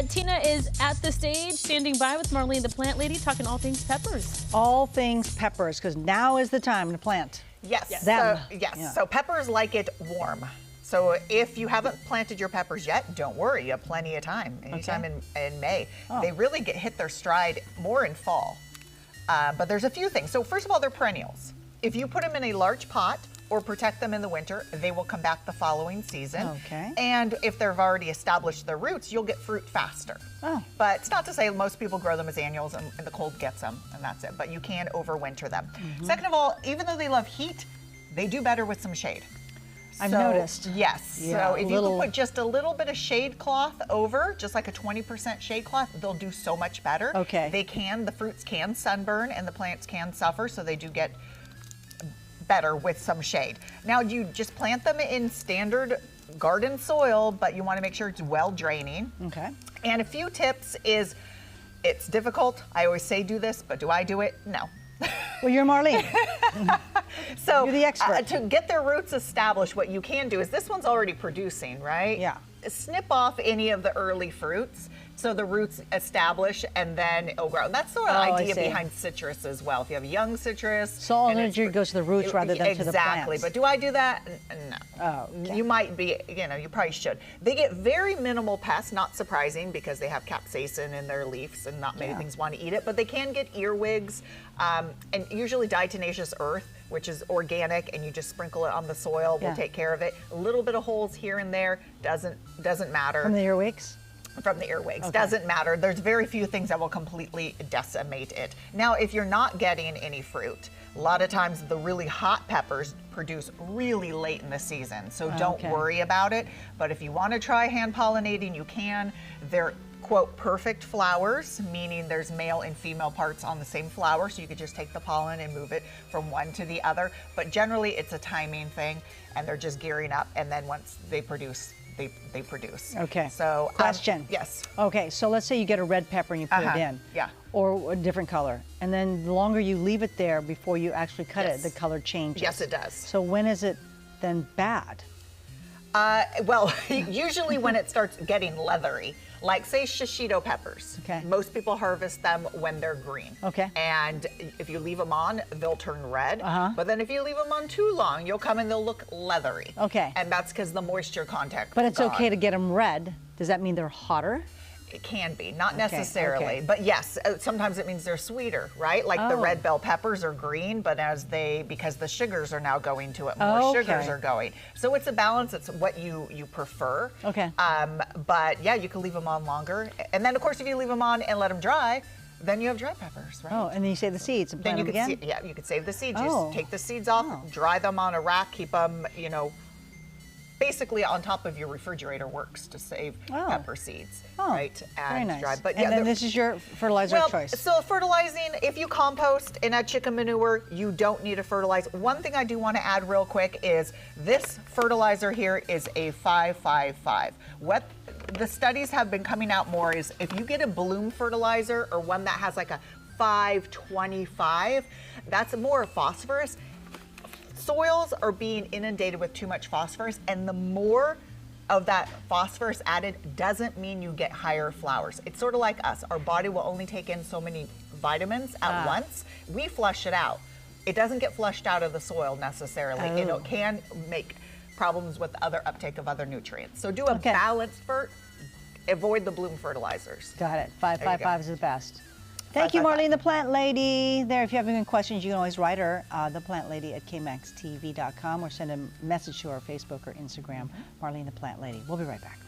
Tina is at the stage, standing by with Marlene the Plant Lady, talking all things peppers. All things peppers, because now is the time to plant. Yes. Them. So peppers like it warm. So if you haven't planted your peppers yet, don't worry, you have plenty of time. Anytime in May. They really hit their stride more in fall. But there's a few things. So first of all, they're perennials. If you put them in a large pot or protect them in the winter, they will come back the following season. Okay. And if they've already established their roots, you'll get fruit faster. Oh. But it's not to say most people grow them as annuals and the cold gets them and that's it. But you can overwinter them. Second of all, even though they love heat, they do better with some shade. I've noticed. Yes. Yeah, so if you can put just a little bit of shade cloth over, just like a 20% shade cloth, they'll do so much better. Okay. The fruits can sunburn and the plants can suffer, so they do get better with some shade. Now, you just plant them in standard garden soil, but you want to make sure it's well draining. Okay. And a few tips is, it's difficult. I always say do this, but do I do it? No. Well, you're Marlene. So you're the expert. To get their roots established, what you can do is, this one's already producing, right? Yeah. Snip off any of the early fruits so the roots establish and then it'll grow. That's the idea behind citrus as well. If you have a young citrus. So all energy goes to the roots rather than to the plants. Exactly. But do I do that? No. Oh, okay. You might be, you probably should. They get very minimal pests, not surprising because they have capsaicin in their leaves and not many things want to eat it, but they can get earwigs and usually diatomaceous earth, which is organic, and you just sprinkle it on the soil, will take care of it. A little bit of holes here and there doesn't matter. From the earwigs? From the earwigs. Doesn't matter. There's very few things that will completely decimate it. Now, if you're not getting any fruit, a lot of times the really hot peppers produce really late in the season, so don't worry about it. But if you want to try hand pollinating, you can. They're quote perfect flowers, meaning there's male and female parts on the same flower, so you could just take the pollen and move it from one to the other. But generally it's a timing thing, and they're just gearing up, and then once they produce, they produce. Okay. So question. Yes. Okay, so let's say you get a red pepper and you put it in. Yeah. Or a different color. And then the longer you leave it there before you actually cut it, the color changes. Yes, it does. So when is it then bad? Well, usually when it starts getting leathery, like say shishito peppers. Okay. Most people harvest them when they're green. Okay. And if you leave them on, they'll turn red. But then if you leave them on too long, you'll come and they'll look leathery. Okay. And that's because the moisture contact. But it's okay to get them red. Does that mean they're hotter? It can be, not necessarily, but yes, sometimes it means they're sweeter, right? Like the red bell peppers are green, but because the sugars are now going to it, more sugars are going. So it's a balance, it's what you prefer. Okay. But yeah, you can leave them on longer. And then of course, if you leave them on and let them dry, then you have dry peppers, right? Oh, and then you save the seeds and plant them again? You could save the seeds. You take the seeds off, dry them on a rack, keep them, basically on top of your refrigerator works to save pepper seeds, right? And very nice. Dry. But and then this is your fertilizer choice. So fertilizing, if you compost and add chicken manure, you don't need to fertilize. One thing I do want to add real quick is this fertilizer here is a 5-5-5. What the studies have been coming out more is if you get a bloom fertilizer or one that has like a 5-25, that's more phosphorus. Soils are being inundated with too much phosphorus, and the more of that phosphorus added doesn't mean you get higher flowers. It's sort of like us. Our body will only take in so many vitamins at once. We flush it out. It doesn't get flushed out of the soil necessarily. It can make problems with other uptake of other nutrients. So do a balanced avoid the bloom fertilizers. Got it. 5-5-5 is the best. Thank you, Marlene the Plant Lady. There, if you have any questions, you can always write her, theplantlady@kmaxtv.com, or send a message to our Facebook or Instagram, Marlene the Plant Lady. We'll be right back.